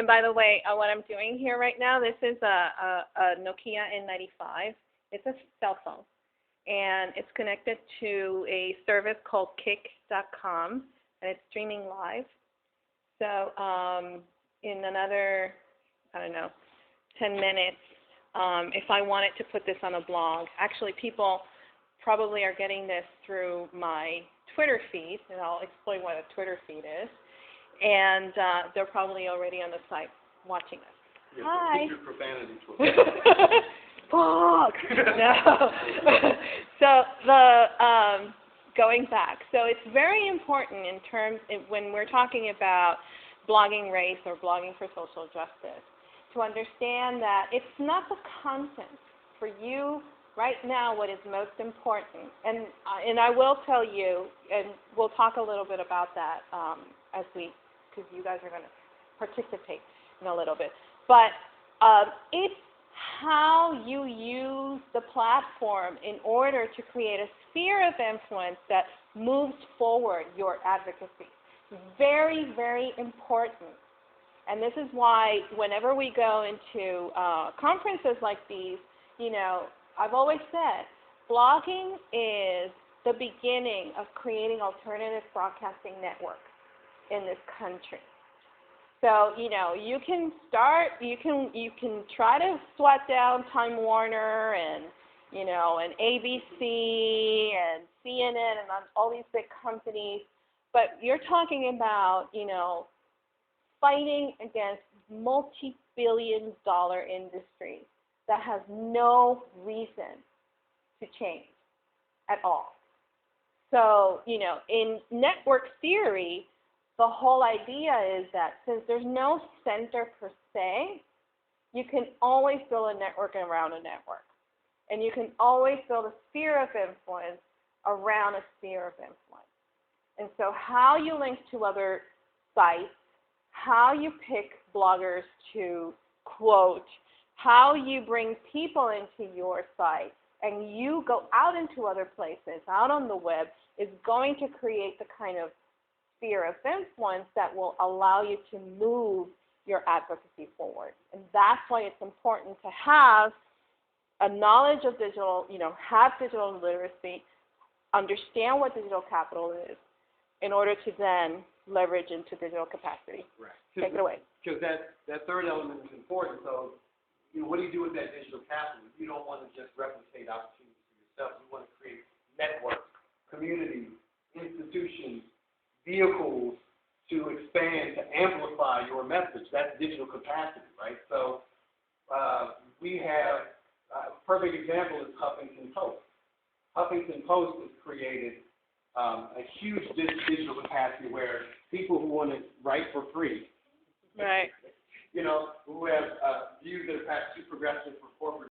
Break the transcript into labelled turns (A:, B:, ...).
A: And by the way, what I'm doing here right now, this is a Nokia N95. It's a cell phone, and it's connected to a service called QIK.com, and it's streaming live. So in another, I don't know, 10 minutes, if I wanted to put this on a blog, actually people probably are getting this through my Twitter feed, and I'll explain what a Twitter feed is. And they're probably already on the site watching us.
B: Yeah,
A: hi.
B: Keep your profanity to
A: Fuck! No. So going back, so it's very important in terms when we're talking about blogging race or blogging for social justice to understand that it's not the content. For you right now, what is most important, and I will tell you, and we'll talk a little bit about that because you guys are going to participate in a little bit. But it's how you use the platform in order to create a sphere of influence that moves forward your advocacy. Very, very important. And this is why whenever we go into conferences like these, I've always said, blogging is the beginning of creating alternative broadcasting networks in this country. So, you can start, you can try to swat down Time Warner and, and ABC and CNN and all these big companies, but you're talking about, fighting against multi-billion-dollar industries that has no reason to change at all. So, in network theory, the whole idea is that since there's no center per se, you can always build a network around a network. And you can always build a sphere of influence around a sphere of influence. And so how you link to other sites, how you pick bloggers to quote, how you bring people into your site, and you go out into other places, out on the web, is going to create the kind of sphere of influence that will allow you to move your advocacy forward. And that's why it's important to have a knowledge of digital, have digital literacy, understand what digital capital is, in order to then leverage into digital capacity.
B: Right.
A: Take it away.
B: Because that third element is important. So, what do you do with that digital capital? You don't want to just replicate opportunities for yourself. You want to create networks, communities, institutions, vehicles to expand, to amplify your message. That's digital capacity, right? So we have a perfect example is Huffington Post. Huffington Post has created a huge digital capacity where people who want to write for free,
A: right,
B: who have views that are perhaps too progressive for corporate